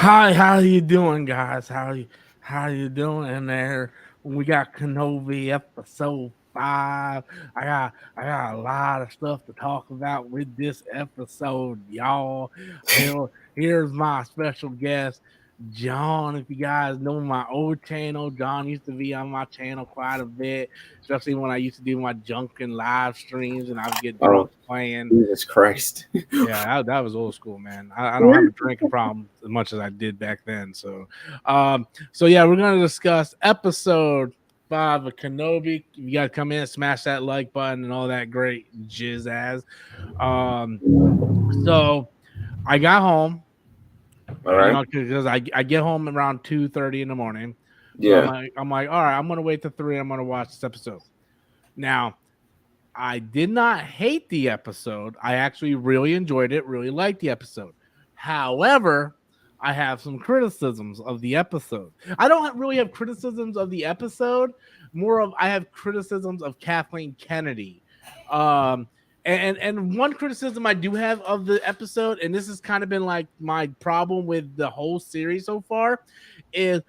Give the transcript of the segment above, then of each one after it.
Hi, how you doing, guys? How you doing in there? We got Kenobi episode 5. I got a lot of stuff to talk about with this episode, y'all. Here's my special guest, John. If you guys know my old channel, John used to be on my channel quite a bit, especially when I used to do my junk and live streams and I would get drunk Oh, playing. Jesus Christ. Yeah, that was old school, man. I don't have a drinking problem as much as I did back then. So yeah, we're gonna discuss episode 5 of Kenobi. You gotta come in, smash that like button, and all that great jizz ass. Um, so I got home, All right. because I get home around 2:30 in the morning. So Yeah. I'm like, all right, I'm gonna wait till 3. I'm gonna watch this episode. Now I did not hate the episode. I actually really enjoyed it, really liked the episode. However, I have some criticisms of the episode. I don't really have criticisms of the episode, more of I have criticisms of Kathleen Kennedy. Um and one criticism I do have of the episode, and this has kind of been like my problem with the whole series so far, is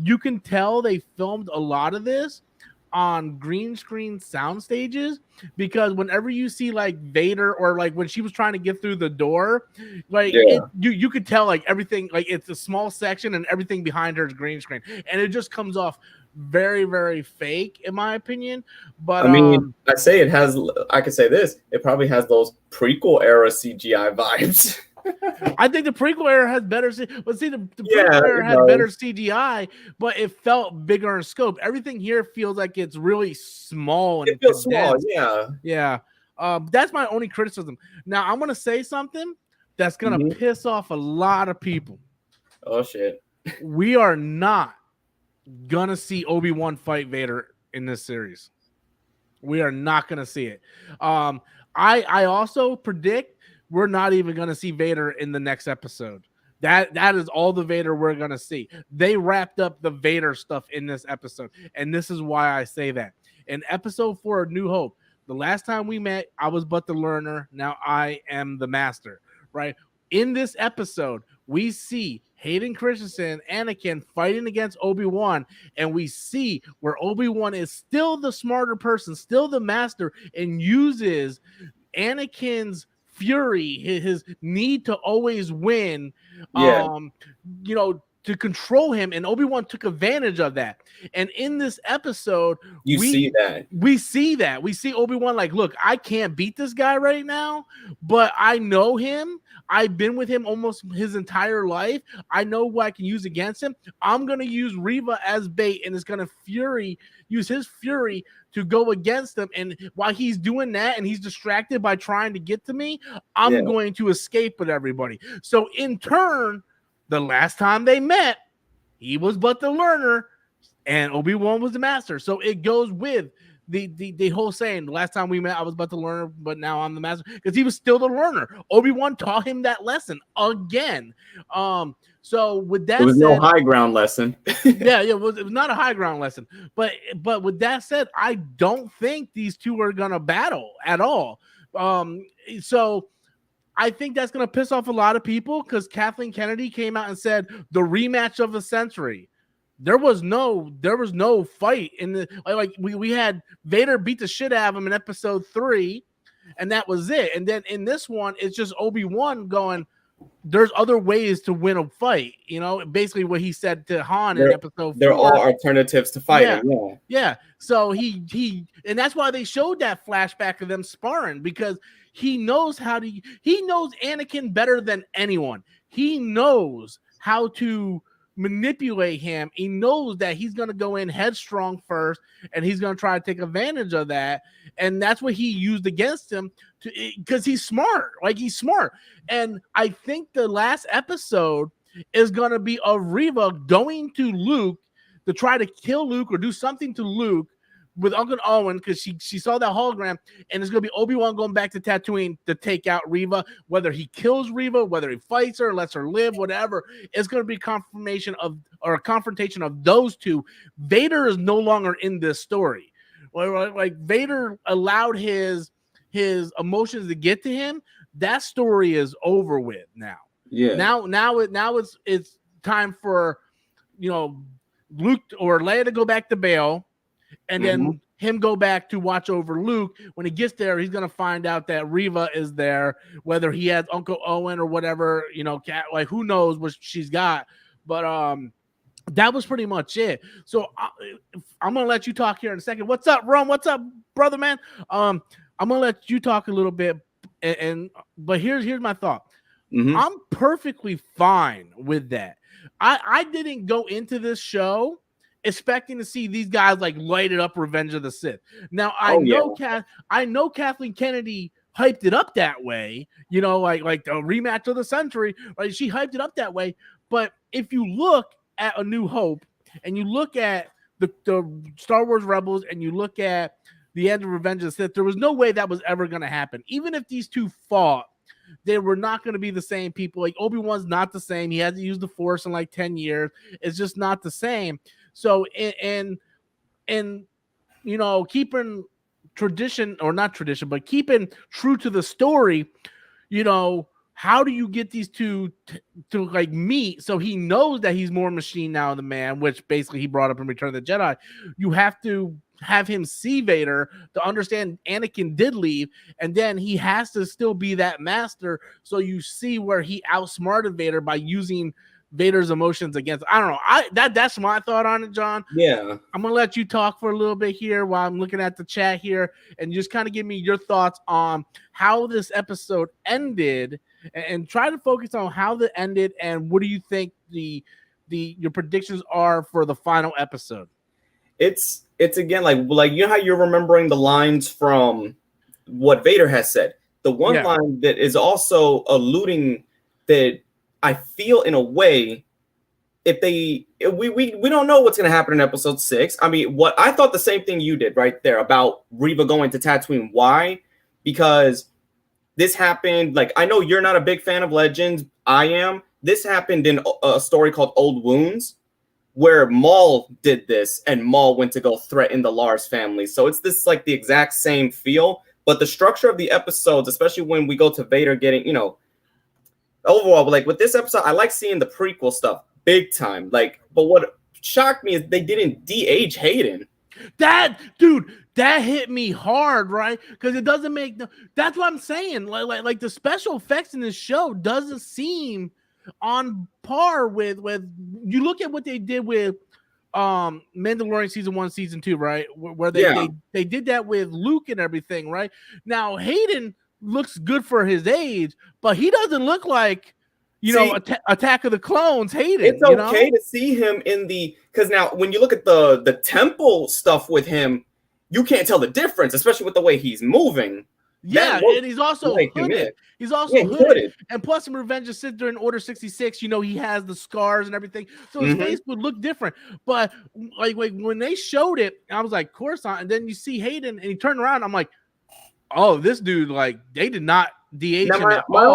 you can tell they filmed a lot of this on green screen sound stages, because whenever you see like Vader, or like when she was trying to get through the door, like Yeah. you could tell like everything, like it's a small section and everything behind her is green screen, and it just comes off very fake in my opinion. But I mean, I could say this, it probably has those prequel era CGI vibes. I think the prequel era has better. But see, the Yeah, prequel era it had better does. CGI, but it felt bigger in scope. Everything here feels like it's really small It and feels small. condensed. Yeah. Yeah. That's my only criticism. Now I'm gonna say something that's gonna Mhm. piss off a lot of people. Oh, shit. We are not gonna see Obi-Wan fight Vader in this series. We are not gonna see it. Um, I also predict we're not even gonna see Vader in the next episode. That is all the Vader we're gonna see. They wrapped up the Vader stuff in this episode, and this is why I say that. In episode 4 of New Hope, the last time we met, I was but the learner. Now I am the master. Right? In this episode, we see Hayden Christensen, Anakin fighting against Obi-Wan, and we see where Obi-Wan is still the smarter person, still the master, and uses Anakin's fury, his need to always win, Yeah. to control him, and Obi-Wan took advantage of that. And in this episode, You see that. we see that. We see Obi-Wan like, look, I can't beat this guy right now, but I know him. I've been with him almost his entire life. I know what I can use against him. I'm going to use Reva as bait, and it's going to use his fury to go against him. And while he's doing that and he's distracted by trying to get to me, I'm Yeah. going to escape with everybody. So in turn, the last time they met, he was but the learner and Obi-Wan was the master. So it goes with the whole saying, the last time we met, I was about to learn, but now I'm the master, because he was still the learner. Obi-Wan taught him that lesson again. So with that There was said, no high ground lesson. yeah, it was not a high ground lesson. But with that said, I don't think these two are gonna battle at all. So I think that's gonna piss off a lot of people, because Kathleen Kennedy came out and said the rematch of the century. There was no fight in the like we had Vader beat the shit out of him in episode 3, and that was it. And then in this one, it's just Obi-Wan going, there's other ways to win a fight, basically what he said to Han in episode 4. They're all alternatives to fighting. Yeah. So he and that's why they showed that flashback of them sparring, because he knows Anakin better than anyone. He knows how to manipulate him. He knows that he's going to go in headstrong first, and he's going to try to take advantage of that. And that's what he used against him, because he's smart. He's smart. And I think the last episode is going to be of Reva going to Luke to try to kill Luke or do something to Luke with Uncle Owen, because she saw that hologram, and it's going to be Obi-Wan going back to Tatooine to take out Reva. Whether he kills Reva, whether he fights her, lets her live, whatever, it's going to be a confrontation of those two. Vader is no longer in this story. Like Vader allowed his emotions to get to him. That story is over with now. Yeah. Now it's time for, Luke or Leia to go back to Bail, and then him go back to watch over Luke. When he gets there, he's gonna find out that Reva is there, whether he has Uncle Owen or whatever, like who knows what she's got. But that was pretty much it. So I'm gonna let you talk here in a second. What's up, Ron? What's up, brother, man? I'm gonna let you talk a little bit, but here's my thought. I'm perfectly fine with that. I didn't go into this show expecting to see these guys like light it up Revenge of the Sith. Now I know Kathleen Kennedy hyped it up that way, like the rematch of the century, right? She hyped it up that way. But if you look at A New Hope and you look at the Star Wars Rebels and you look at the end of Revenge of the Sith, there was no way that was ever going to happen. Even if these two fought, they were not going to be the same people. Like Obi-Wan's not the same. He hasn't used the Force in like 10 years. It's just not the same. So, and keeping tradition, or not tradition, but keeping true to the story, how do you get these two to like meet? So he knows that he's more machine now than man, which basically he brought up in Return of the Jedi. You have to have him see Vader to understand Anakin did leave, and then he has to still be that master. So you see where he outsmarted Vader by using Vader's emotions against. I don't know. That's my thought on it, John. Yeah, I'm gonna let you talk for a little bit here while I'm looking at the chat here, and just kind of give me your thoughts on how this episode ended, and try to focus on how it ended and what do you think your predictions are for the final episode. It's again like how you're remembering the lines from what Vader has said. The one line that is also alluding that I feel in a way, we don't know what's going to happen in episode 6. I mean, what I thought the same thing you did right there about Reva going to Tatooine. Why? Because this happened. Like, I know you're not a big fan of Legends. I am. This happened in a story called Old Wounds, where Maul did this, and Maul went to go threaten the Lars family. So it's this like the exact same feel, but the structure of the episodes, especially when we go to Vader getting, overall, like with this episode, I like seeing the prequel stuff big time. Like, but what shocked me is they didn't de-age Hayden. That hit me hard, right? Because it doesn't make that's what I'm saying. Like the special effects in this show doesn't seem on par with you look at what they did with Mandalorian season 1, season 2, right? Where they did that with Luke and everything, right? Now Hayden looks good for his age, but he doesn't look like Attack of the Clones Hayden. It's okay to see him in because now when you look at the temple stuff with him, you can't tell the difference, especially with the way he's moving. Yeah, and he's also hooded. He's also hooded. And plus in Revenge of the Sith during Order 66, he has the scars and everything. So his face would look different. But like when they showed it, I was like, Coruscant, and then you see Hayden and he turned around, I'm like, oh, this dude, like, they did not de-age him at all. My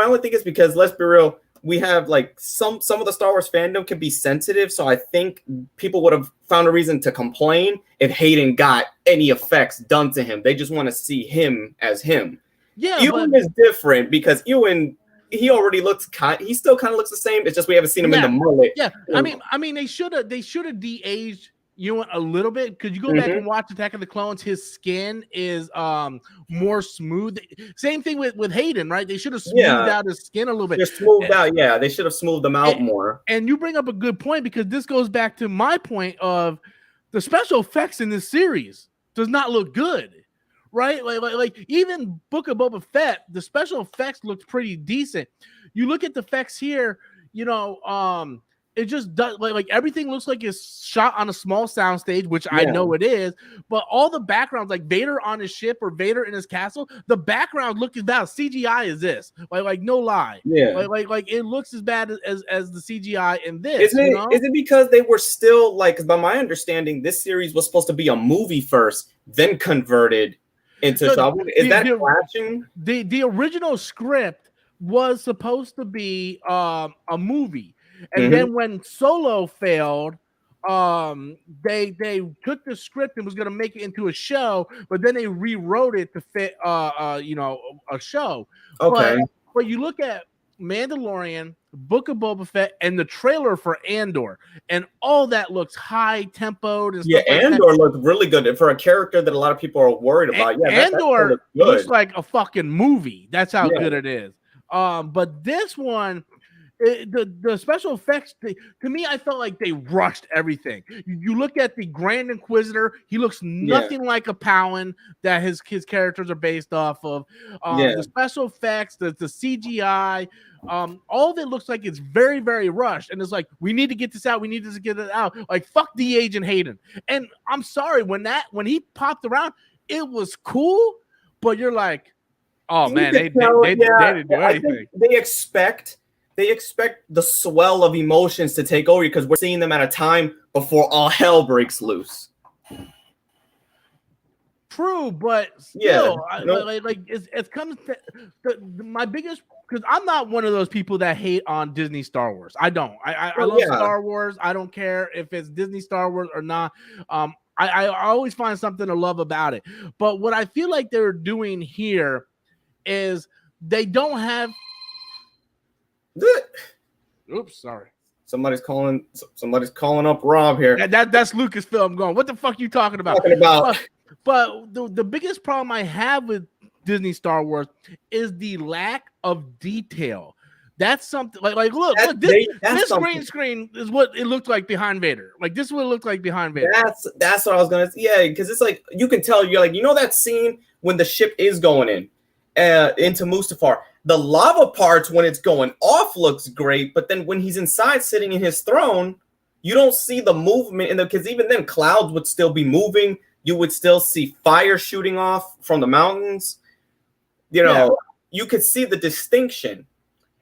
only thing is because, let's be real, we have like some of the Star Wars fandom can be sensitive, so I think people would have found a reason to complain if Hayden got any effects done to him. They just want to see him as him. Yeah, Ewan is different because Ewan, he already looks he still kind of looks the same. It's just we haven't seen him in the mullet. Yeah, I mean, they should have de-aged Ewan a little bit, because you go back and watch Attack of the Clones, his skin is more smooth. Same thing with Hayden, right? They should have smoothed out his skin a little bit. They're smoothed out, yeah. They should have smoothed them out more. And you bring up a good point, because this goes back to my point of the special effects in this series does not look good, right? Like even Book of Boba Fett, the special effects looked pretty decent. You look at the effects here, it just does like everything looks like it's shot on a small soundstage, which I know it is. But all the backgrounds, like Vader on his ship or Vader in his castle, the background look as bad. CGI as this, like no lie, like it looks as bad as the CGI in this. Is it because they were still like? By my understanding, this series was supposed to be a movie first, then converted into. Is that clashing? The original script was supposed to be a movie. And then when Solo failed, they took the script and was going to make it into a show, but then they rewrote it to fit a show. Okay. But you look at Mandalorian Book of Boba Fett, and the trailer for Andor, and all that looks high tempoed and Yeah, stuff like Andor that. looked really good for a character that a lot of people are worried about. Yeah, that Andor looks good. looks like a fucking movie. That's how Yeah. good it is. But this one, the special effects, to me, I felt like they rushed everything. You look at the Grand Inquisitor; he looks nothing like a Palin that his characters are based off of. The special effects, the CGI, all of it looks like it's very, very rushed, and it's like we need to get this out. We need to get it out. Like fuck the Agent Hayden. And I'm sorry when he popped around, it was cool, but you're like, oh man, they didn't do anything. They expect the swell of emotions to take over because we're seeing them at a time before all hell breaks loose. True, but still, it comes to my biggest, because I'm not one of those people that hate on Disney Star Wars. I don't. I love Star Wars. I don't care if it's Disney Star Wars or not. I always find something to love about it. But what I feel like they're doing here is they don't have. Oops, sorry. Somebody's calling up Rob here. That's Lucasfilm going, what the fuck you talking about? But the biggest problem I have with Disney Star Wars is the lack of detail. That's something like look, this green screen is what it looked like behind Vader. Like this is what it looked like behind Vader. That's what I was gonna say. Yeah, because it's like you can tell you're like, that scene when the ship is going into Mustafar. The lava parts when it's going off looks great, but then when he's inside sitting in his throne, you don't see the movement because even then clouds would still be moving. You would still see fire shooting off from the mountains. You could see the distinction.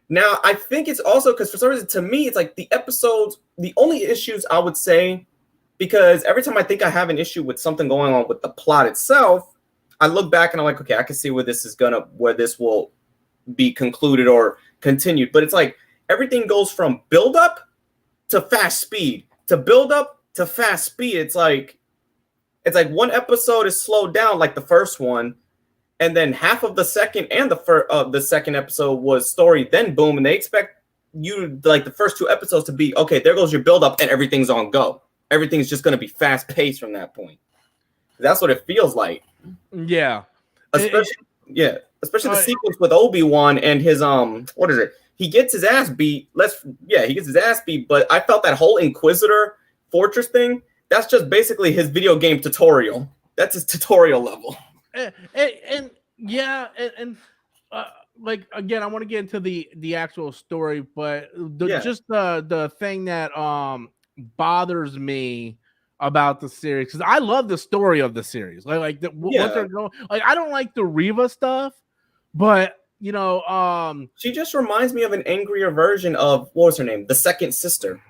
Now, I think it's also because for some reason, to me, it's like the episodes, the only issues I would say, because every time I think I have an issue with something going on with the plot itself, I look back and I'm like, okay, I can see where this will be concluded or continued. But it's like everything goes from build up to fast speed to build up to fast speed. It's like one episode is slowed down like the first one, and then half of the second and the second episode was story, then boom, and they expect you like the first two episodes to be okay, there goes your build up and everything's on go. Everything's just going to be fast paced from that point. That's what it feels like. Yeah. Especially the sequence with Obi-Wan and his what is it? He gets his ass beat. He gets his ass beat, but I felt that whole Inquisitor Fortress thing, that's just basically his video game tutorial. That's his tutorial level. Like again, I want to get into the actual story, but just the thing that bothers me about the series, because I love the story of the series. What they're going, like I don't like the Reva stuff, but she just reminds me of an angrier version of what was her name, the second sister.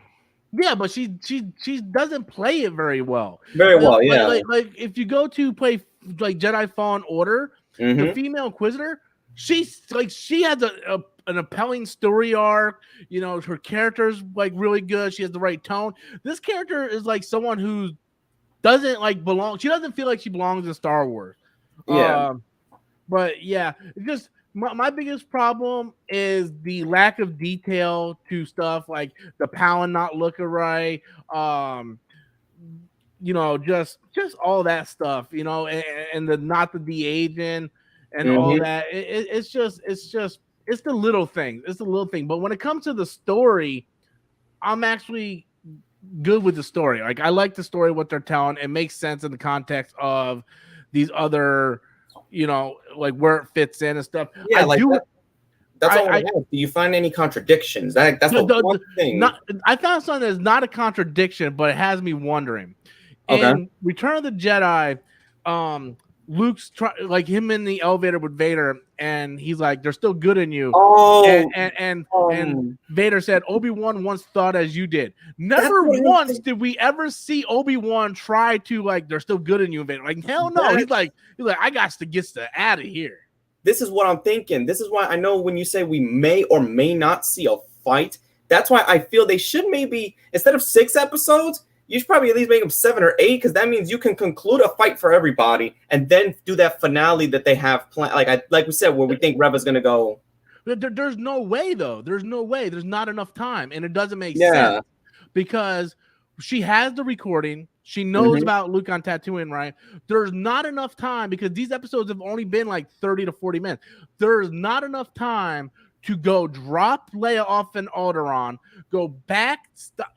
Yeah, but she doesnn't play it very well. Like if you go to play like Jedi Fallen Order, the female Inquisitor, she has an appelling story arc. Her character's like really good. She has the right tone. This character is like someone who doesn't like belong. She doesn't feel like she belongs in Star Wars. But yeah, it's just my biggest problem is the lack of detail to stuff like the Palin not looking right. Just all that stuff. And the not the de-aging and all that. It's the little things. It's the little thing. But when it comes to the story, I'm actually good with the story. Like I like the story, what they're telling. It makes sense in the context of these other, like where it fits in and stuff. Yeah, that's all I have. Do you find any contradictions? That's the one thing. I found something that's not a contradiction, but it has me wondering. Okay. In Return of the Jedi, Luke's like him in the elevator with Vader, and he's like, "They're still good in you." And Vader said, "Obi-Wan once thought as you did." Never once did we ever see Obi-Wan try to like, "They're still good in you." Vader, like, hell no. He's like, I got to get out of here. This is what I'm thinking. This is why I know when you say we may or may not see a fight. That's why I feel they should maybe, instead of 6 episodes, you should probably at least make them 7 or 8, because that means you can conclude a fight for everybody and then do that finale that they have planned. Like we said, where we think Reva's going to go. There's no way though. There's no way. There's not enough time, and it doesn't make sense because she has the recording. She knows about Luke on Tatooine, right? There's not enough time because these episodes have only been like 30 to 40 minutes. There's not enough time to go drop Leia off in Alderaan, go back,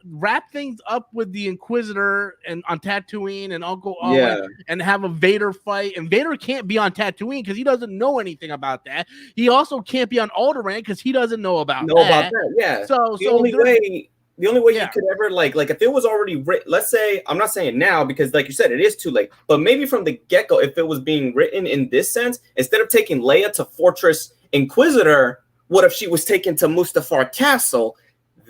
wrap things up with the Inquisitor and on Tatooine and Uncle Owen, and have a Vader fight. And Vader can't be on Tatooine because he doesn't know anything about that. He also can't be on Alderaan because he doesn't know about that. Yeah. So the only way you could ever like if it was already written, let's say, I'm not saying now because like you said, it is too late, but maybe from the get-go, if it was being written in this sense, instead of taking Leia to Fortress Inquisitor, what if she was taken to Mustafar Castle?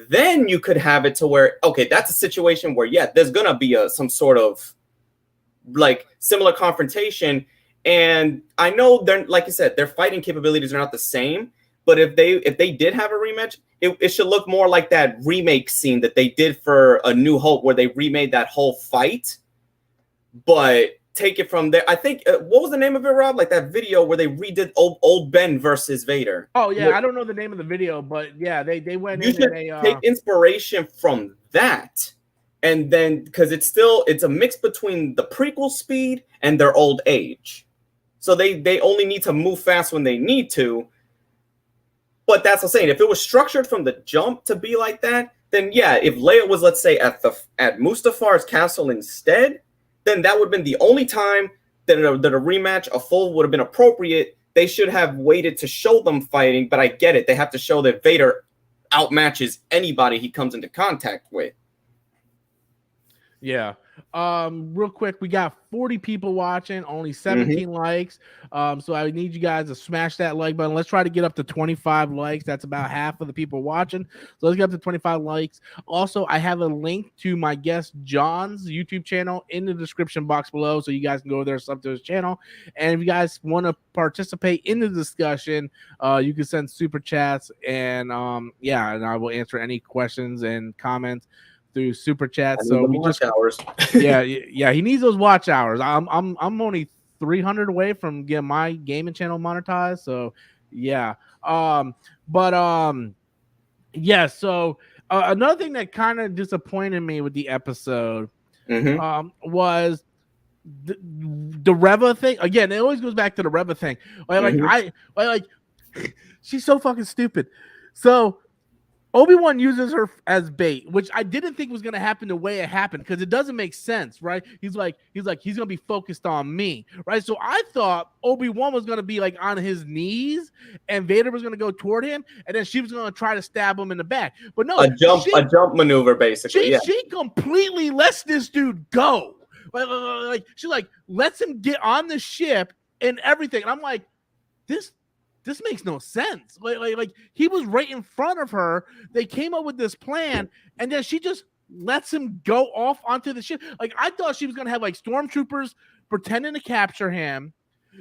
Then you could have it to where, okay, that's a situation where, there's going to be some sort of like similar confrontation. And I know they're, like you said, their fighting capabilities are not the same. But if they did have a rematch, it should look more like that remake scene that they did for A New Hope, where they remade that whole fight. But take it from there. I think what was the name of it, Rob? Like that video where they redid old Ben versus Vader. Oh yeah, I don't know the name of the video, but yeah, they went in and they take inspiration from that, and then because it's a mix between the prequel speed and their old age, so they only need to move fast when they need to. But that's what I'm saying. If it was structured from the jump to be like that, then if Leia was, let's say, at Mustafar's castle instead, then that would have been the only time that a rematch, a full, would have been appropriate. They should have waited to show them fighting, but I get it. They have to show that Vader outmatches anybody he comes into contact with. Yeah. Real quick, we got 40 people watching, only 17 likes. So I need you guys to smash that like button. Let's try to get up to 25 likes. That's about half of the people watching. So let's get up to 25 likes. Also, I have a link to my guest John's YouTube channel in the description box below, so you guys can go there, sub to his channel. And if you guys want to participate in the discussion, you can send super chats, and and I will answer any questions and comments through super chat. So we just hours. he needs those watch hours. I'm only 300 away from getting my gaming channel monetized. So so another thing that kind of disappointed me with the episode was the Reva thing. Again, it always goes back to the Reva thing. She's so fucking stupid. So Obi-Wan uses her as bait, which I didn't think was going to happen the way it happened because it doesn't make sense, right? He's going to be focused on me, right? So I thought Obi-Wan was going to be like on his knees and Vader was going to go toward him and then she was going to try to stab him in the back. But no, a jump maneuver, basically. She completely lets this dude go. She lets him get on the ship and everything. And I'm like, this makes no sense. Like he was right in front of her. They came up with this plan, and then she just lets him go off onto the ship. Like I thought she was gonna have like stormtroopers pretending to capture him.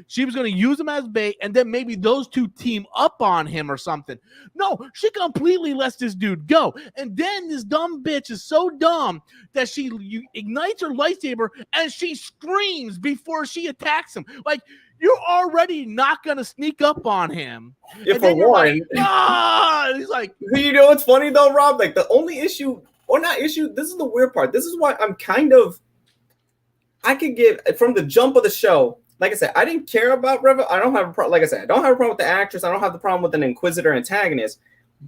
She was gonna use him as bait, and then maybe those two team up on him or something. No, she completely lets this dude go. And then this dumb bitch is so dumb that she ignites her lightsaber and she screams before she attacks him. Like, you're already not gonna sneak up on him. If for one, he's like, you know what's funny though, Rob? Like the only issue, or not issue, this is the weird part. This is why I could get from the jump of the show. Like I said, I didn't care about Reva. I don't have a problem. Like I said, I don't have a problem with the actress. I don't have the problem with an Inquisitor antagonist.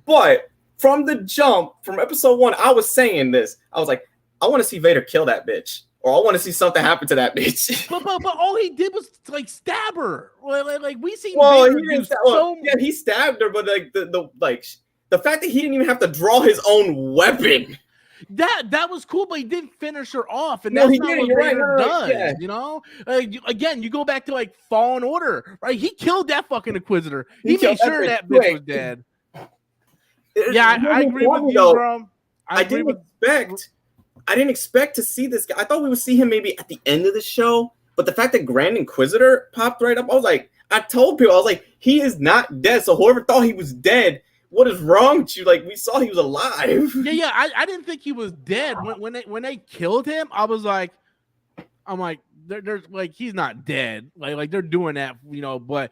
But from the jump, from episode 1, I was saying this. I was like, I want to see Vader kill that bitch. Or I want to see something happen to that bitch. but all he did was like stab her. Like we see. Well, he stabbed her, but like the fact that he didn't even have to draw his own weapon. That was cool, but he didn't finish her off, and that's not what Vader does. Yeah. You know, again, you go back to like Fallen Order, right? He killed that fucking Inquisitor. He made sure that bitch was dead. I agree with you, bro. I didn't expect to see this guy. I thought we would see him maybe at the end of the show, but the fact that Grand Inquisitor popped right up, I told people, I was like, he is not dead. So whoever thought he was dead, what is wrong with you? Like, we saw he was alive. Yeah. I didn't think he was dead. When they killed him, I'm like, there's like, he's not dead. Like they're doing that, you know. But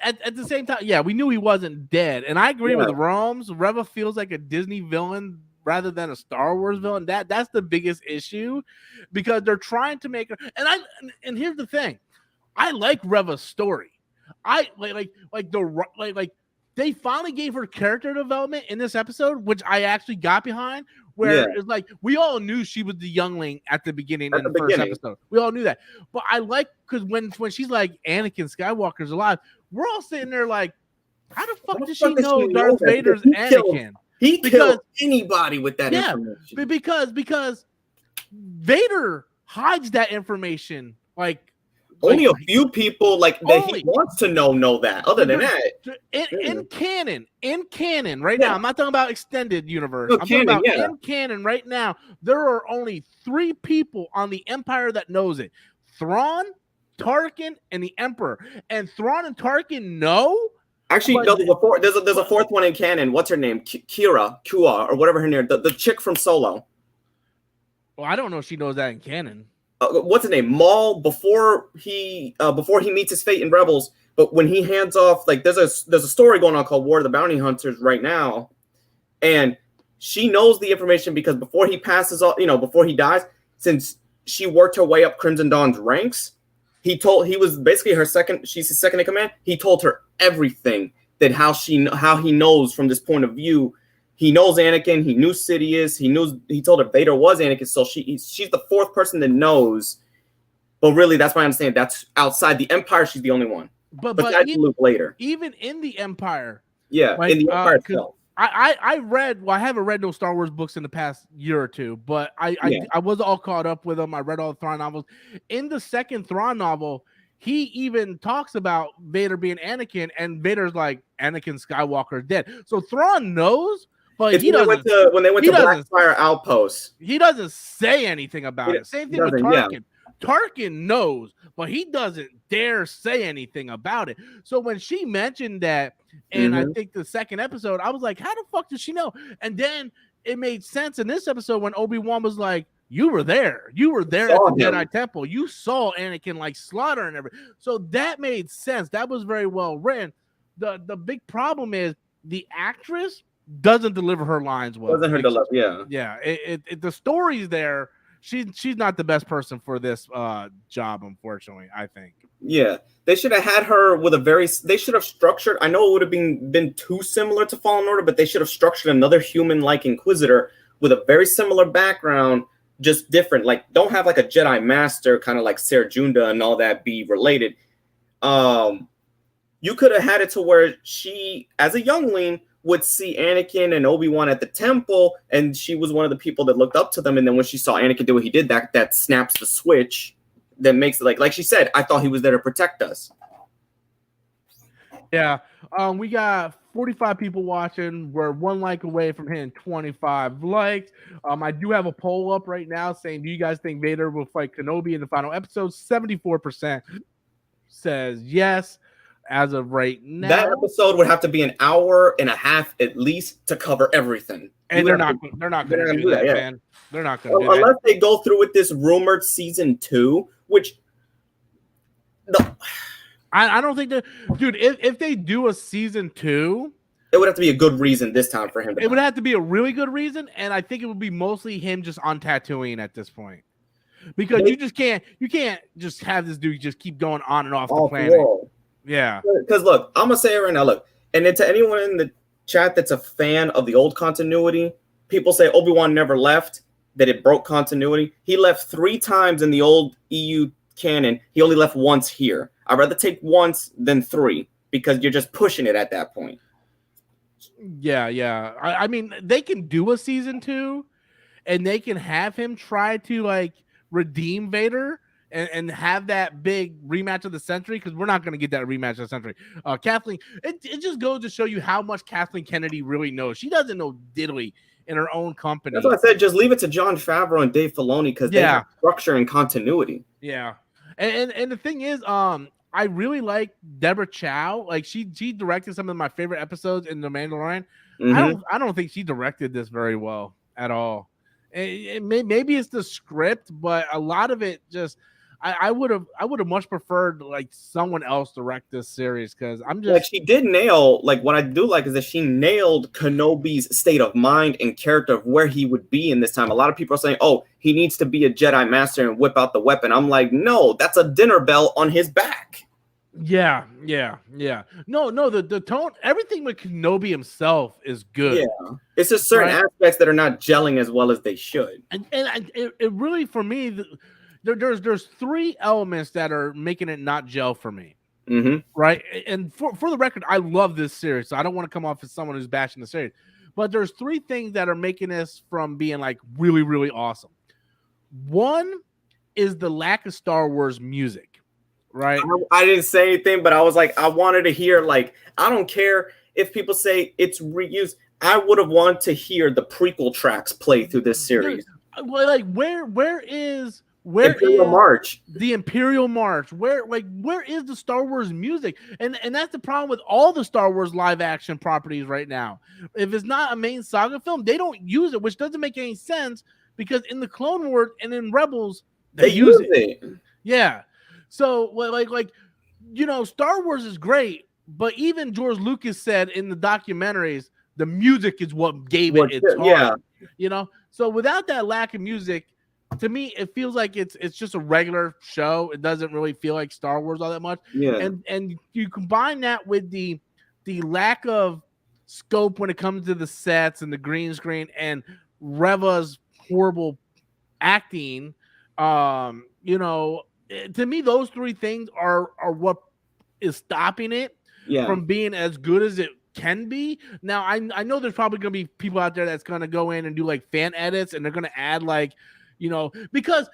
at the same time, yeah, we knew he wasn't dead, and I agree with Yeah. Rome's. Reva feels like a Disney villain rather than a Star Wars villain. That's the biggest issue, because they're trying to make her. And here's the thing, I like Reva's story. I like they finally gave her character development in this episode, which I actually got behind. Where it's like we all knew she was the youngling at the beginning in the first episode. We all knew that. But I like, because when she's like, Anakin Skywalker's alive, we're all sitting there like, how the fuck does she know Darth Vader's Anakin? He killed anybody with that information. Because Vader hides that information. Only a few people that he wants to know that. Other than that, in canon right now, I'm not talking about extended universe. I'm talking about in canon right now. There are only 3 people on the Empire that knows it: Thrawn, Tarkin, and the Emperor. And Thrawn and Tarkin know. Actually, no, there's a 4th one in canon. What's her name? Kua, or whatever her name. The chick from Solo. Well, I don't know if she knows that in canon. What's his name? Maul, before he meets his fate in Rebels, but when he hands off, there's a story going on called War of the Bounty Hunters right now, and she knows the information because before he passes off, before he dies, since she worked her way up Crimson Dawn's ranks, he was basically she's his second in command. He told her everything, that how he knows from this point of view. He knows Anakin. He knew Sidious. He told her Vader was Anakin. So she's the 4th person that knows. But really, that's my understanding. That's outside the Empire. She's the only one. But Luke later. Even in the Empire. Yeah, in the Empire itself. I read. Well, I haven't read no Star Wars books in the past year or two, but I was all caught up with them. I read all the Thrawn novels. In the second Thrawn novel, he even talks about Vader being Anakin, and Vader's like, Anakin Skywalker is dead. So Thrawn knows. But when they went to Blackfire Outpost. He doesn't say anything about it. Same thing with Tarkin. Yeah. Tarkin knows, but he doesn't dare say anything about it. So when she mentioned that in I think the second episode, I was like, how the fuck does she know? And then it made sense in this episode when Obi-Wan was like, you were there. You were there at the Jedi Temple. You saw Anakin slaughter and everything. So that made sense. That was very well written. The big problem is the actress doesn't deliver her lines well. Yeah. The story's there. She's not the best person for this job, unfortunately, I think. Yeah, they should have had her with they should have structured. I know it would have been too similar to Fallen Order, but they should have structured another human-like Inquisitor with a very similar background, just different. Don't have a Jedi Master, kind of like Ser Junda and all that be related. You could have had it to where she, as a youngling, would see Anakin and Obi-Wan at the temple, and she was one of the people that looked up to them. And then when she saw Anakin do what he did, that snaps the switch that makes it like she said, I thought he was there to protect us. Yeah. We got 45 people watching. We're 1 like away from hitting 25 likes. I do have a poll up right now saying, do you guys think Vader will fight Kenobi in the final episode? 74% says yes. As of right now, that episode would have to be an hour and a half at least to cover everything. And they're not going to do that, man. They're not going to do that. Unless they go through with this rumored season 2, which I don't think that, dude, if they do a season 2, it would have to be a good reason this time for him. It would have to be a really good reason, and I think it would be mostly him just on Tatooine at this point. Because you can't just have this dude just keep going on and off the planet. Yeah, because look, I'm gonna say it right now. Look, and then to anyone in the chat that's a fan of the old continuity, people say Obi-Wan never left, that it broke continuity. He left 3 times in the old EU canon. He only left once here. I'd rather take once than 3 because you're just pushing it at that point. Yeah. I mean, they can do a season 2, and they can have him try to redeem Vader. And have that big rematch of the century, because we're not going to get that rematch of the century. Kathleen, it just goes to show you how much Kathleen Kennedy really knows. She doesn't know diddly in her own company. That's what I said. Just leave it to Jon Favreau and Dave Filoni because they have structure and continuity. Yeah, and the thing is, I really like Deborah Chow. She directed some of my favorite episodes in The Mandalorian. I don't think she directed this very well at all. Maybe it's the script, but a lot of it just. I would have much preferred like someone else direct this series because I'm just like she did nail like what I do like is that she nailed Kenobi's state of mind and character of where he would be in this time. A lot of people are saying, "Oh, he needs to be a Jedi Master and whip out the weapon." I'm like, no, that's a dinner bell on his back. Yeah. No, the tone, everything with Kenobi himself is good. Yeah, it's just certain aspects that are not gelling as well as they should. And it really for me, there's three elements that are making it not gel for me. Mm-hmm. Right. And for the record, I love this series, so I don't want to come off as someone who's bashing the series. But there's three things that are making this from being like really, really awesome. One is the lack of Star Wars music. Right. I didn't say anything, but I was like, I wanted to hear, like, I don't care if people say it's reused. I would have wanted to hear the prequel tracks play through this series. Like, where is Imperial March? The Imperial March? Where is the Star Wars music? And that's the problem with all the Star Wars live action properties right now. If it's not a main saga film, they don't use it, which doesn't make any sense because in the Clone Wars and in Rebels, they use it. Yeah. So like Star Wars is great, but even George Lucas said in the documentaries, the music is what gave it its heart. Yeah. So without that lack of music, to me, it feels like it's just a regular show. It doesn't really feel like Star Wars all that much. Yeah. And you combine that with the lack of scope when it comes to the sets and the green screen and Reva's horrible acting, to me, those three things are what is stopping it from being as good as it can be. Now, I know there's probably going to be people out there that's going to go in and do like fan edits, and they're going to add like, because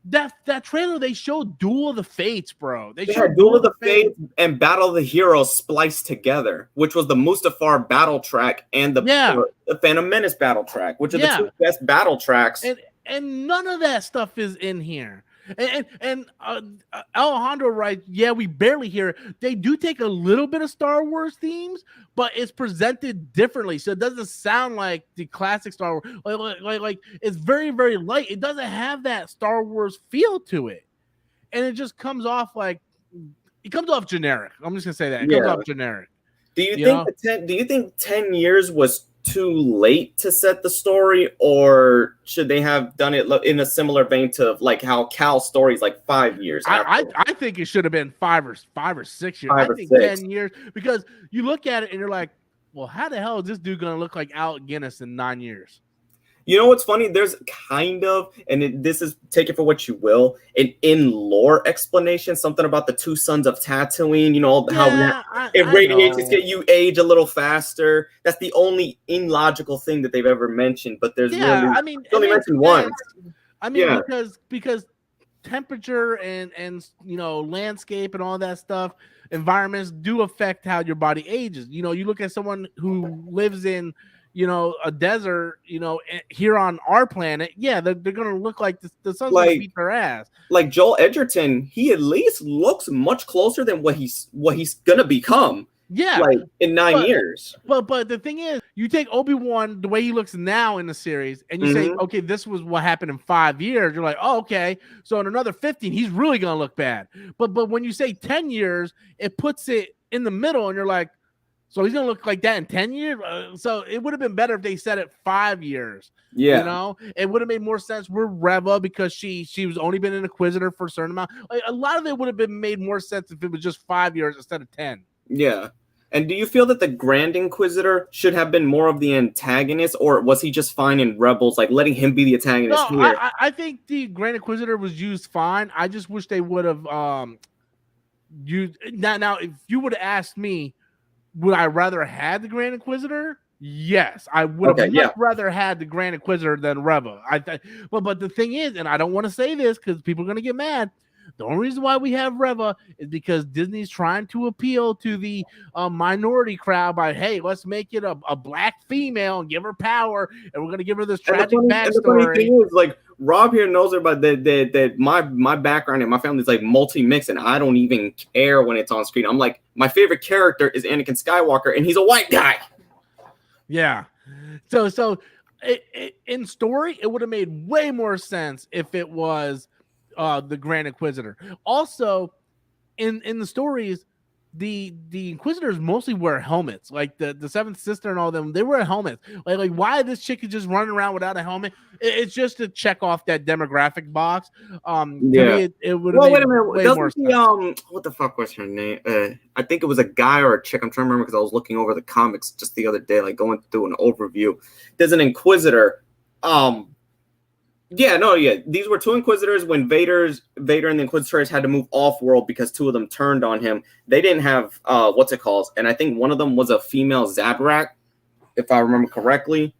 that trailer they showed Duel of the Fates, bro. They showed Duel of the Fates and Battle of the Heroes spliced together, which was the Mustafar battle track and the Phantom Menace battle track, which are the two best battle tracks. And none of that stuff is in here. And Alejandro writes, we barely hear it. They do take a little bit of Star Wars themes, but it's presented differently, so it doesn't sound like the classic Star Wars. Like it's very, very light. It doesn't have that Star Wars feel to it, and it just comes off generic. I'm just gonna say that it comes off generic. Do you think 10 years was too late to set the story, or should they have done it in a similar vein to like how Cal's story is like 5 years? I think it should have been 5 or 6 years. I think 10 years, because you look at it and you're like, well, how the hell is this dude going to look like Alec Guinness in 9 years? You know what's funny? There's kind of, and this is, take it for what you will, an in-lore explanation, something about the two sons of Tatooine, how it radiates, you age a little faster. That's the only illogical thing that they've ever mentioned, but there's only mentioned once. Because temperature and landscape and all that stuff, environments do affect how your body ages. You look at someone who lives in a desert, here on our planet, they're gonna look like the sun's gonna beat their ass. Like Joel Edgerton, he at least looks much closer than what he's gonna become. Yeah, like in 9 years. But the thing is, you take Obi-Wan the way he looks now in the series, and you say, okay, this was what happened in 5 years. You're like, oh, okay, so in another 15, he's really gonna look bad. But when you say 10 years, it puts it in the middle, and you're like, so he's going to look like that in 10 years? So it would have been better if they said it 5 years. Yeah. It would have made more sense. We're Reva because she was only been an Inquisitor for a certain amount. Like, a lot of it would have been made more sense if it was just 5 years instead of 10. Yeah. And do you feel that the Grand Inquisitor should have been more of the antagonist, or was he just fine in Rebels, like letting him be the antagonist here? I think the Grand Inquisitor was used fine. I just wish they would have used... Now, if you would have asked me, would I rather had the Grand Inquisitor? Yes, I would have much rather had the Grand Inquisitor than Reva. But the thing is, and I don't want to say this because people are going to get mad, the only reason why we have Reva is because Disney's trying to appeal to the minority crowd by, hey, let's make it a black female and give her power, and we're going to give her this tragic backstory. And the funny thing is, like, Rob here knows about that my background and my family's like multi-mix, and I don't even care when it's on screen. I'm like, my favorite character is Anakin Skywalker, and he's a white guy. Yeah. So in story, it would have made way more sense if it was the Grand Inquisitor. Also, in the stories, the Inquisitors mostly wear helmets. Like the Seventh Sister and all them, they wear helmets. Like why this chick is just running around without a helmet? It's just to check off that demographic box. To me, it would have Well, made wait a minute. way more sense. What the fuck was her name? I think it was a guy or a chick. I'm trying to remember because I was looking over the comics just the other day, like going through an overview. There's an Inquisitor. These were two Inquisitors when Vader and the Inquisitors had to move off world because two of them turned on him. They didn't have and I think one of them was a female Zabrak, if I remember correctly.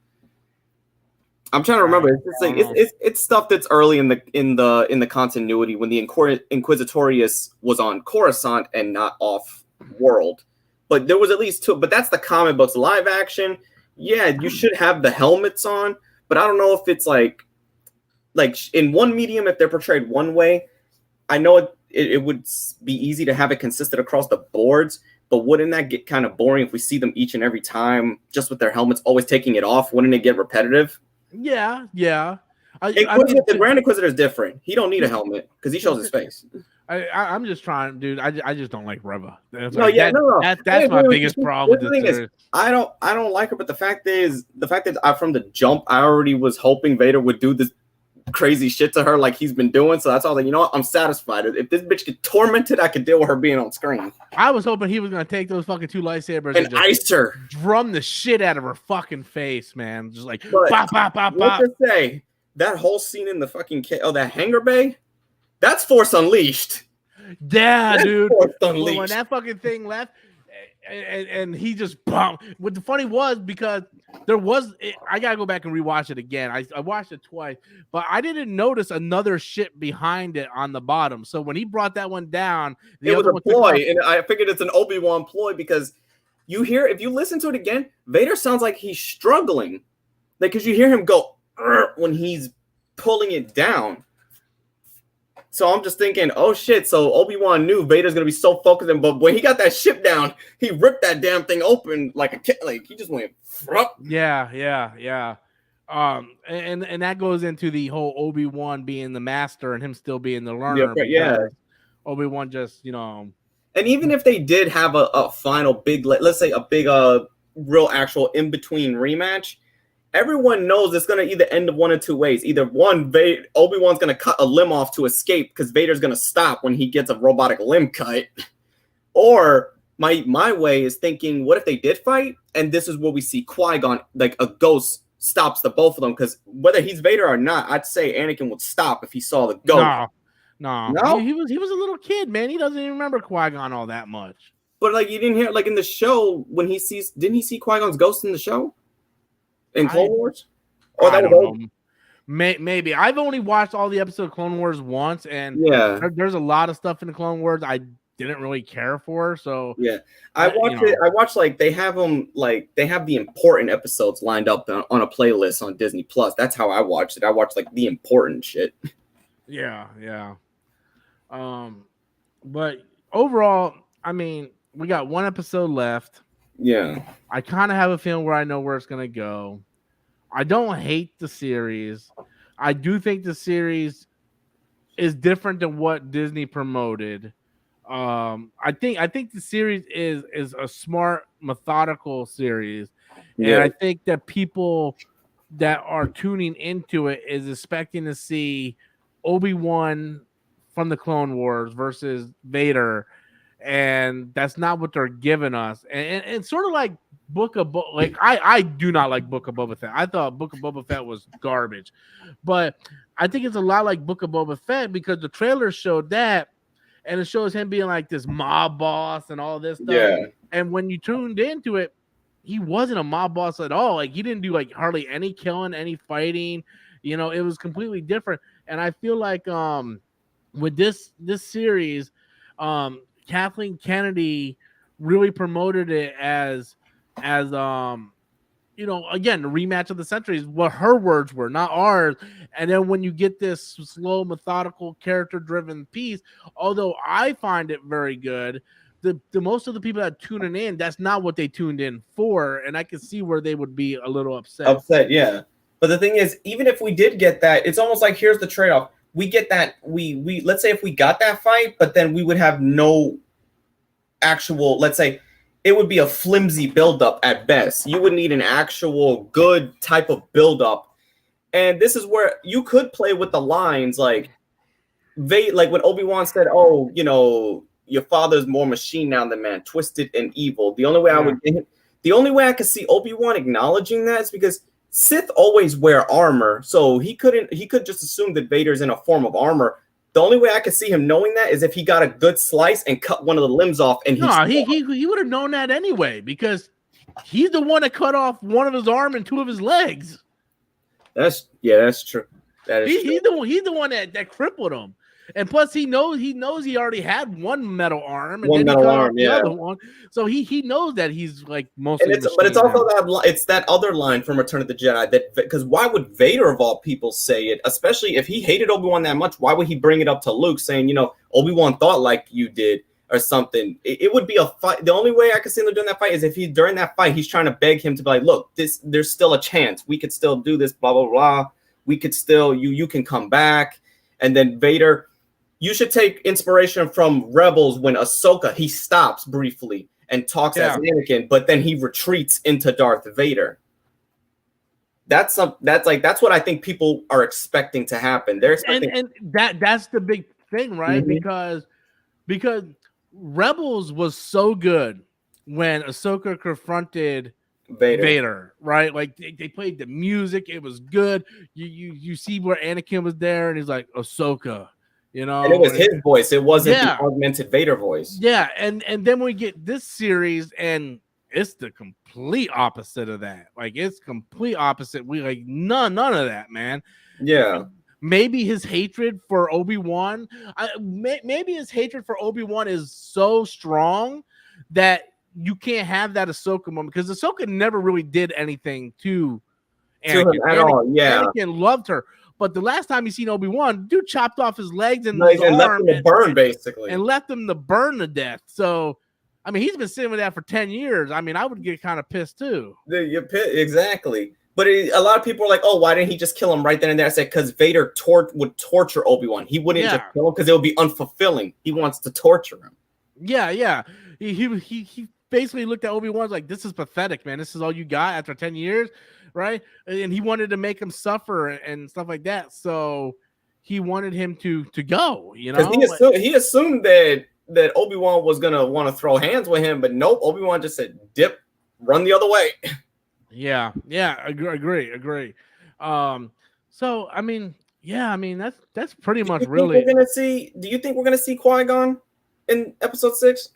I'm trying to remember. It's stuff that's early in the continuity when the Inquisitorius was on Coruscant and not off world. But there was at least two. But that's the comic books. Live action, yeah, you should have the helmets on. But I don't know if it's like in one medium, if they're portrayed one way, I know it would be easy to have it consistent across the boards, but wouldn't that get kind of boring if we see them each and every time just with their helmets always taking it off? Wouldn't it get repetitive? Yeah. The Grand Inquisitor is different. He don't need a helmet because he shows his face. I'm just trying, dude. I just don't like Reva. That's my biggest problem with this. I don't like her, but the fact is from the jump, I already was hoping Vader would do this crazy shit to her like he's been doing. So that's all. Like, you know what? I'm satisfied. If this bitch get tormented, I could deal with her being on screen. I was hoping he was gonna take those fucking two lightsabers and ice her, drum the shit out of her fucking face, man. Just like bop bop bop bop. Let's just say that whole scene in the fucking that hangar bay, that's Force Unleashed. Yeah, dude. When that fucking thing left. And he just bumped. What the funny was because I gotta go back and rewatch it again. I watched it twice, but I didn't notice another ship behind it on the bottom. So when he brought that one down, it was a ploy, and I figured it's an Obi-Wan ploy because if you listen to it again, Vader sounds like he's struggling, like because you hear him go when he's pulling it down. So I'm just thinking, oh shit. So Obi-Wan knew Vader's gonna be so focused, but when he got that ship down, he ripped that damn thing open like a kid. Like he just went. Yeah. And that goes into the whole Obi-Wan being the master and him still being the learner. Yeah. Obi-Wan just, And even if they did have a final big, let's say a big, real actual in between rematch. Everyone knows it's going to either end of one of two ways. Either one, Obi-Wan's going to cut a limb off to escape because Vader's going to stop when he gets a robotic limb cut. Or my way is thinking, what if they did fight? And this is where we see Qui-Gon, like a ghost stops the both of them. Because whether he's Vader or not, I'd say Anakin would stop if he saw the ghost. No. He was a little kid, man. He doesn't even remember Qui-Gon all that much. But like you didn't hear in the show when didn't he see Qui-Gon's ghost in the show? In Clone Wars? Or I don't know. Maybe. I've only watched all the episodes of Clone Wars once, and there's a lot of stuff in the Clone Wars I didn't really care for. So I watched like they have them they have the important episodes lined up on a playlist on Disney Plus. That's how I watched it. I watched like the important shit. Yeah. But overall, I mean, we got one episode left. Yeah. I kind of have a feeling where I know where it's going to go. I don't hate the series. I do think the series is different than what Disney promoted. I think the series is a smart, methodical series. And I think that people that are tuning into it is expecting to see Obi-Wan from the Clone Wars versus Vader. And that's not what they're giving us. And sort of like Book of I do not like Book of Boba Fett. I thought Book of Boba Fett was garbage. But I think it's a lot like Book of Boba Fett because the trailer showed that and it shows him being like this mob boss and all this stuff. Yeah. And when you tuned into it, he wasn't a mob boss at all. Like he didn't do like hardly any killing, any fighting. It was completely different. And I feel like with this series, Kathleen Kennedy really promoted it as again, the rematch of the centuries, what her words were, not ours. And then when you get this slow, methodical, character-driven piece, although I find it very good, the most of the people that tuning in, that's not what they tuned in for, and I can see where they would be a little upset. Yeah. But the thing is, even if we did get that, it's almost like here's the trade-off. we get that we let's say if we got that fight, but then we would have no actual, let's say it would be a flimsy buildup at best. You would need an actual good type of buildup. And this is where you could play with the lines like when Obi-Wan said, "Oh, you know, your father's more machine now than man, twisted and evil." The only way I could see Obi-Wan acknowledging that is because Sith always wear armor, so he could just assume that Vader's in a form of armor. The only way I could see him knowing that is if he got a good slice and cut one of the limbs off. And he would have known that anyway because he's the one that cut off one of his arm and two of his legs. That's true. He's the one that crippled him. And plus, he knows he already had one metal arm, and the other one. So he knows that he's like mostly. But it's also that other line from Return of the Jedi because why would Vader of all people say it? Especially if he hated Obi-Wan that much, why would he bring it up to Luke, saying, you know, Obi-Wan thought like you did or something? It would be a fight. The only way I could see him doing that fight is if during that fight he's trying to beg him to be like, look, there's still a chance. We could still do this. Blah blah blah. We could still you can come back, and then Vader. You should take inspiration from Rebels when Ahsoka, he stops briefly and talks as Anakin, but then he retreats into Darth Vader. That's what I think people are expecting to happen. They're expecting, and that's the big thing, right? Mm-hmm. Because Rebels was so good when Ahsoka confronted Vader, right? Like they played the music, it was good. You see where Anakin was there, and he's like, Ahsoka. You know, and it was his voice. It wasn't the augmented Vader voice. Yeah, and then we get this series, and it's the complete opposite of that. Like it's complete opposite. We like none of that, man. Yeah. Maybe his hatred for Obi-Wan. Maybe his hatred for Obi-Wan is so strong that you can't have that Ahsoka moment because Ahsoka never really did anything to Anakin at all. Yeah, Anakin loved her. But the last time you seen Obi-Wan, dude chopped off his legs and his arm left him to burn, basically. And left him to burn to death. So, I mean, he's been sitting with that for 10 years. I mean, I would get kind of pissed, too. Exactly. But a lot of people are like, oh, why didn't he just kill him right then and there? I said, because Vader would torture Obi-Wan. He wouldn't just kill him because it would be unfulfilling. He wants to torture him. Yeah. He basically looked at Obi-Wan like, this is pathetic, man. This is all you got after 10 years. Right, and he wanted to make him suffer and stuff like that. So he wanted him to go. You know, he assumed that Obi-Wan was gonna want to throw hands with him, but nope. Obi-Wan just said, "Dip, run the other way." Yeah, agree. So I mean, that's pretty much really. Do you think we're gonna see Qui-Gon in Episode 6?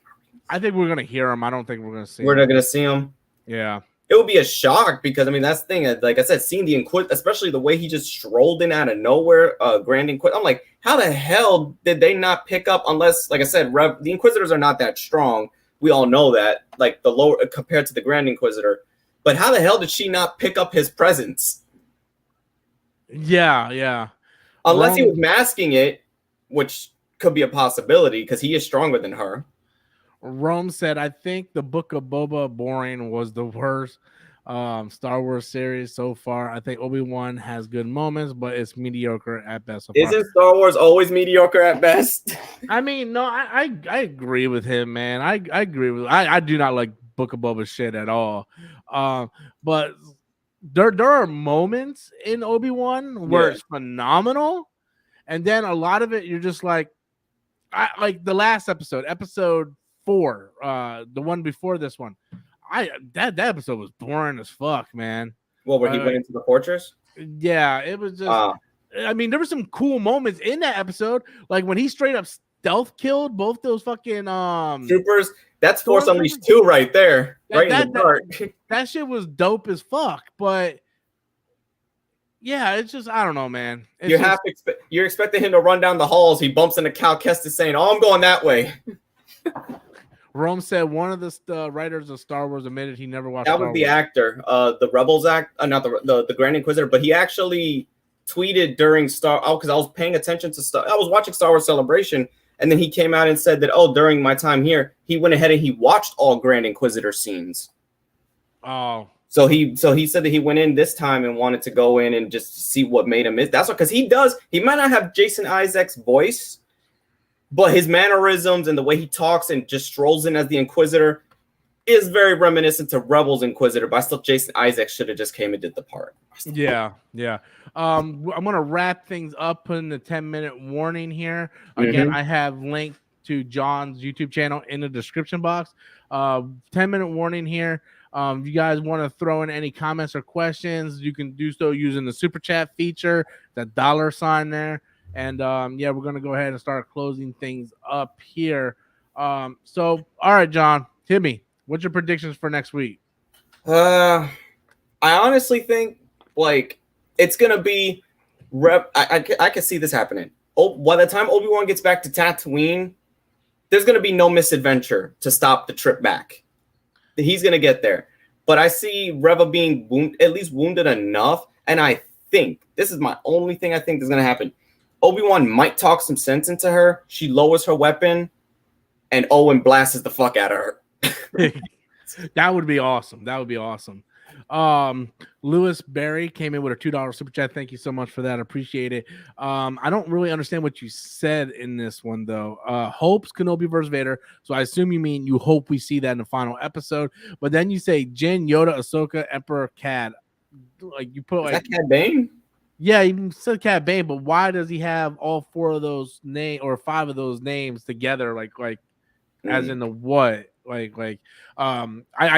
I think we're gonna hear him. I don't think we're gonna see. We're not gonna see him. Yeah. It would be a shock because, I mean, that's the thing. Like I said, seeing the Inquisitor, especially the way he just strolled in out of nowhere, Grand Inquisitor. I'm like, how the hell did they not pick up? Unless, like I said, the Inquisitors are not that strong. We all know that, like the lower compared to the Grand Inquisitor. But how the hell did she not pick up his presence? Yeah. Unless he was masking it, which could be a possibility because he is stronger than her. Rome said, I think the Book of Boba boring was the worst Star Wars series so far. I think Obi-Wan has good moments, but it's mediocre at best. So isn't Star Wars always mediocre at best? I mean, no, I agree with him, man. I agree with I do not like Book of Boba shit at all. But there are moments in Obi-Wan where it's phenomenal. And then a lot of it, you're just like the last episode 4, the one before this one, that episode was boring as fuck, man. Well, where he went into the fortress? Yeah, it was just. I mean, there were some cool moments in that episode, like when he straight up stealth killed both those fucking troopers. That's Force Unleashed 2 right there, in the dark. That shit was dope as fuck, but. Yeah, it's just I don't know, man. You're expecting him to run down the halls. He bumps into Cal Kestis saying, "Oh, I'm going that way." Rome said one of the writers of Star Wars admitted he never watched. That was the actor, the Rebels not the Grand Inquisitor, but he actually tweeted during because I was paying attention to I was watching Star Wars Celebration, and then he came out and said that during my time here, he went ahead and he watched all Grand Inquisitor scenes. Oh, So he said that he went in this time and wanted to go in and just see what made him miss. That's what, because he might not have Jason Isaac's voice, but his mannerisms and the way he talks and just strolls in as the Inquisitor is very reminiscent to Rebels Inquisitor. But I still, Jason Isaac should have just came and did the part. Yeah. I'm gonna wrap things up, putting the 10-minute warning here. Again, I have linked to John's YouTube channel in the description box. 10-minute warning here. If you guys want to throw in any comments or questions, you can do so using the super chat feature, the $sign there. And we're gonna go ahead and start closing things up here. So all right, John, hit me. What's your predictions for next week? I honestly think like it's gonna be I can see this happening. By the time Obi-Wan gets back to Tatooine, there's gonna be no misadventure to stop the trip back. He's gonna get there. But I see Reva being wounded enough, and I think this is my only thing I think is gonna happen. Obi-Wan might talk some sense into her. She lowers her weapon, and Owen blasts the fuck out of her. That would be awesome. Lewis Berry came in with a $2 super chat. Thank you so much for that. Appreciate it. I don't really understand what you said in this one though. Hopes Kenobi versus Vader. So I assume you mean you hope we see that in the final episode. But then you say Jin, Yoda, Ahsoka, Emperor, Cad. Like you put like is that Cad Bane? Yeah, he said Cad Bane, but why does he have all 4 of those names or 5 of those names together? Like as in the what? I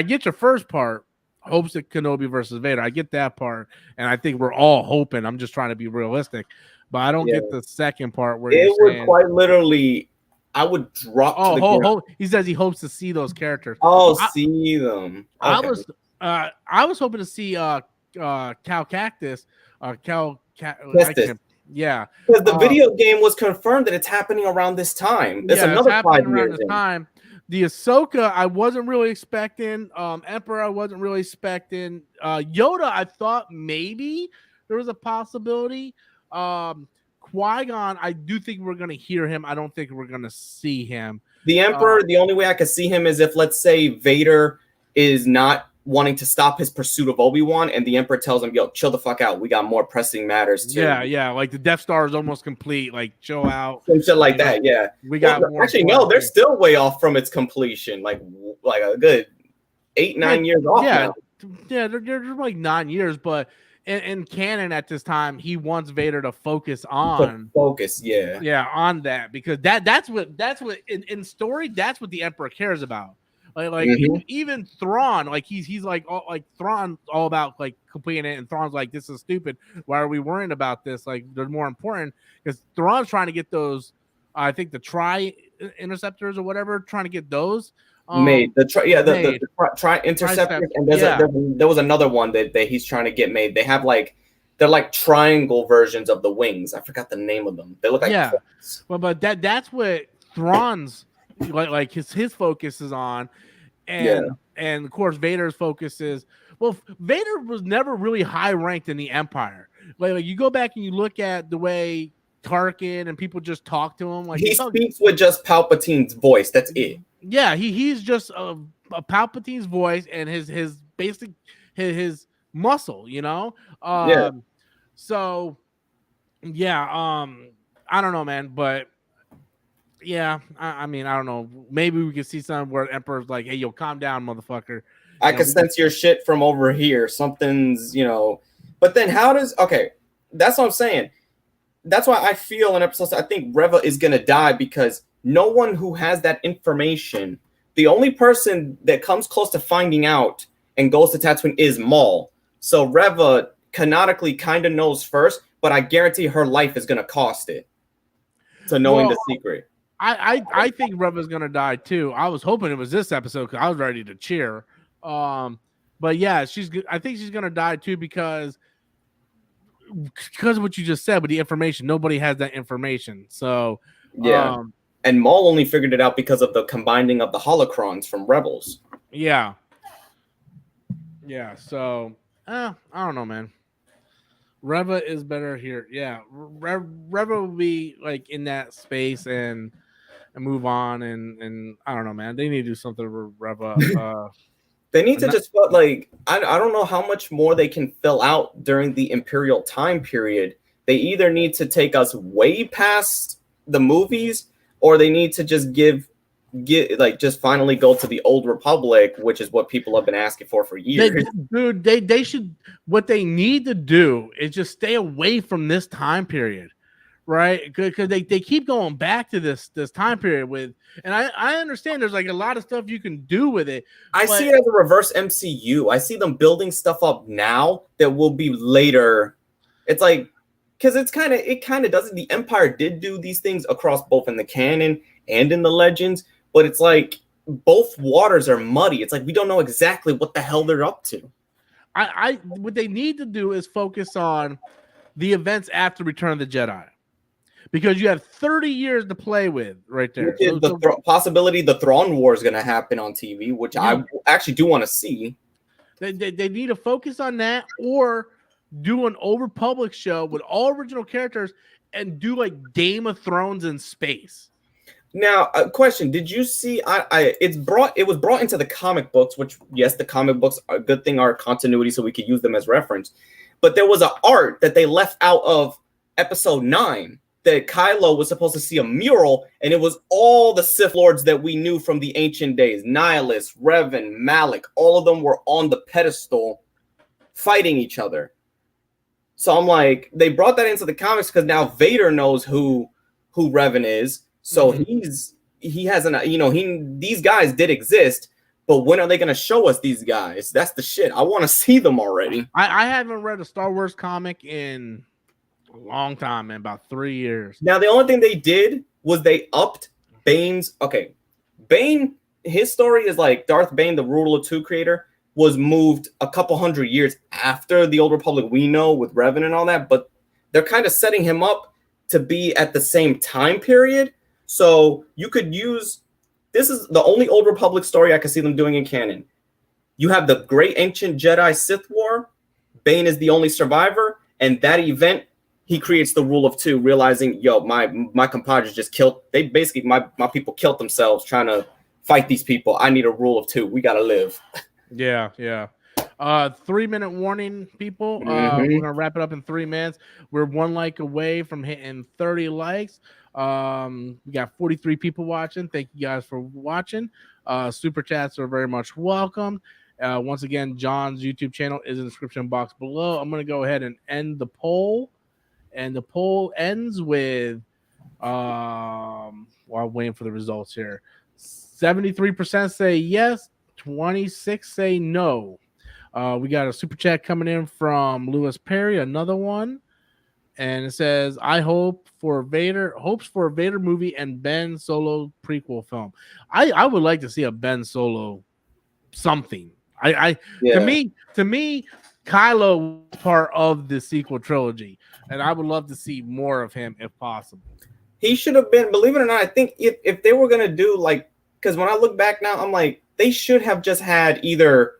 get your first part. Hopes that Kenobi versus Vader. I get that part, and I think we're all hoping. I'm just trying to be realistic, but I don't get the second part where it would quite literally. I would drop. He says he hopes to see those characters. See them. Okay. I was hoping to see Cal Cactus, yeah, because the video game was confirmed that it's happening around this time. It's another 5 years around this time. The Ahsoka, I wasn't really expecting. Emperor, I wasn't really expecting. Yoda, I thought maybe there was a possibility. Qui-Gon, I do think we're going to hear him. I don't think we're going to see him. The Emperor, the only way I could see him is if, let's say, Vader is not wanting to stop his pursuit of Obi-Wan, and the Emperor tells him, yo, chill the fuck out. We got more pressing matters too. Yeah. Like the Death Star is almost complete. Like, chill out. Some shit like that, yeah. We got more. Actually, no, they're still way off from its completion. Like a good 8-9 years off now. Yeah, they're like 9 years, but in canon at this time, he wants Vader to focus on on that, because that's what in story, that's what the Emperor cares about. Like even Thrawn, like he's like Thrawn's all about like completing it, and Thrawn's like, this is stupid. Why are we worrying about this? Like they're more important, because Thrawn's trying to get those. I think the interceptors or whatever, trying to get those made. The interceptors, and there was another one that he's trying to get made. They have they're like triangle versions of the wings. I forgot the name of them. They look like but that's what Thrawn's like his focus is on. And of course Vader's focus is, well, Vader was never really high ranked in the Empire. Like you go back and you look at the way Tarkin and people just talk to him. Like he speaks with just Palpatine's voice. That's it. Yeah, he's just a Palpatine's voice and his basic his muscle, you know. So I don't know, man, but yeah, I mean, I don't know. Maybe we can see something where Emperor's like, "Hey, yo, calm down, motherfucker." I can sense your shit from over here. Something's, But then how does? Okay, that's what I'm saying. That's why I feel in episode, I think Reva is gonna die, because no one who has that information, the only person that comes close to finding out and goes to Tatooine is Maul. So Reva canonically kind of knows first, but I guarantee her life is gonna cost it. So knowing the secret. I think Reva's gonna die too. I was hoping it was this episode because I was ready to cheer. But yeah, I think she's gonna die too, because of what you just said with the information. Nobody has that information. So and Maul only figured it out because of the combining of the holocrons from Rebels. Yeah. So I don't know, man. Reva is better here. Yeah, Reva will be like in that space and move on, and I don't know, man. They need to do something with Reva. They need to just like I don't know how much more they can fill out during the Imperial time period. They either need to take us way past the movies, or they need to just just finally go to the Old Republic, which is what people have been asking for years. They should. What they need to do is just stay away from this time period, right? Because they keep going back to this time period with, and I understand there's like a lot of stuff you can do with it. I see it as a reverse MCU. I see them building stuff up now that will be later. It's like, because it kind of doesn't. The Empire did do these things across both in the canon and in the Legends, but it's like both waters are muddy. It's like we don't know exactly what the hell they're up to. What they need to do is focus on the events after Return of the Jedi, because you have 30 years to play with right there. Possibility the Thrawn War is going to happen on TV, which I actually do want to see. They need to focus on that, or do an Old Republic show with all original characters and do like Game of Thrones in space. Now, a question: did you see? It was brought into the comic books, which yes, the comic books are a good thing, are continuity, so we could use them as reference. But there was an art that they left out of Episode 9 that Kylo was supposed to see a mural, and it was all the Sith Lords that we knew from the ancient days: Nihilus, Revan, Malak. All of them were on the pedestal, fighting each other. So I'm like, they brought that into the comics because now Vader knows who Revan is. So these guys did exist, but when are they going to show us these guys? That's the shit. I want to see them already. I haven't read a Star Wars comic in a long time, man, about 3 years. Now, the only thing they did was they upped Bane's. Okay, Bane, his story is like Darth Bane, the Rule of Two creator, was moved a couple hundred years after the Old Republic we know with Revan and all that, but they're kind of setting him up to be at the same time period. So you could use, this is the only Old Republic story I can see them doing in canon. You have the Great Ancient Jedi Sith War. Bane is the only survivor. And that event, he creates the Rule of Two, realizing, yo, my compadres just killed, they basically, my people killed themselves trying to fight these people. I need a Rule of Two. We got to live. Yeah. 3-minute warning, people. We're going to wrap it up in 3 minutes. We're 1 like away from hitting 30 likes. We got 43 people watching. Thank you guys for watching. Super chats are very much welcome. Once again, John's YouTube channel is in the description box below. I'm going to go ahead and end the poll, and the poll ends with while I'm waiting for the results here. 73% say yes, 26 say no. We got a super chat coming in from Lewis Perry, another one. And it says, I hopes for a Vader movie and Ben Solo prequel film. I would like to see a Ben Solo something. To me, Kylo was part of the sequel trilogy, and I would love to see more of him if possible. He should have been, believe it or not, I think if they were gonna do like, because when I look back now, I'm like, they should have just had either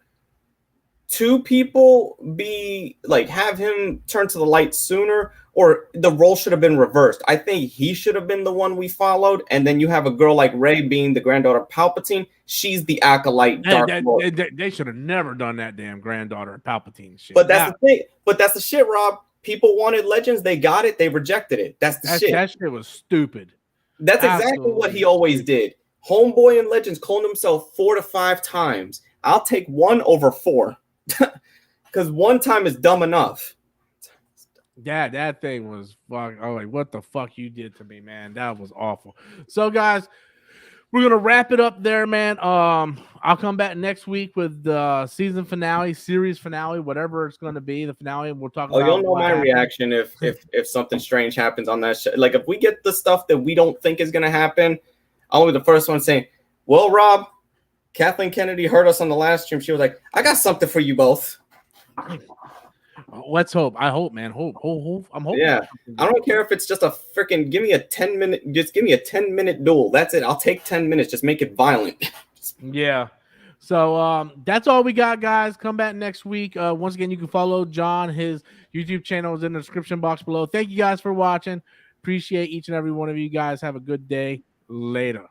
2 people be like, have him turn to the light sooner, or the role should have been reversed. I think he should have been the one we followed, and then you have a girl like Rey being the granddaughter of Palpatine. She's the acolyte. They should have never done that damn granddaughter of Palpatine shit. But that's the thing. But that's the shit, Rob. People wanted Legends. They got it. They rejected it. That's the shit. That shit was stupid. That's exactly what he always did. Homeboy in Legends cloned himself 4 to 5 times. I'll take 1 over 4. Because 1 time is dumb enough. Yeah, that thing was fuck. I was like, what the fuck you did to me, man? That was awful. So, guys, we're gonna wrap it up there, man. I'll come back next week with the season finale, series finale, whatever it's gonna be, the finale, and we'll talk about. You'll know my reaction if something strange happens on that show. Like if we get the stuff that we don't think is gonna happen, I'll be the first one saying, "Well, Rob, Kathleen Kennedy heard us on the last stream. She was like, I got something for you both." Let's hope. I hope, man. Hope. I'm hoping. Yeah. I don't care if it's just a freaking give me a 10-minute duel. That's it. I'll take 10 minutes. Just make it violent. Yeah. So that's all we got, guys. Come back next week. Once again, you can follow John. His YouTube channel is in the description box below. Thank you guys for watching. Appreciate each and every one of you guys. Have a good day. Later.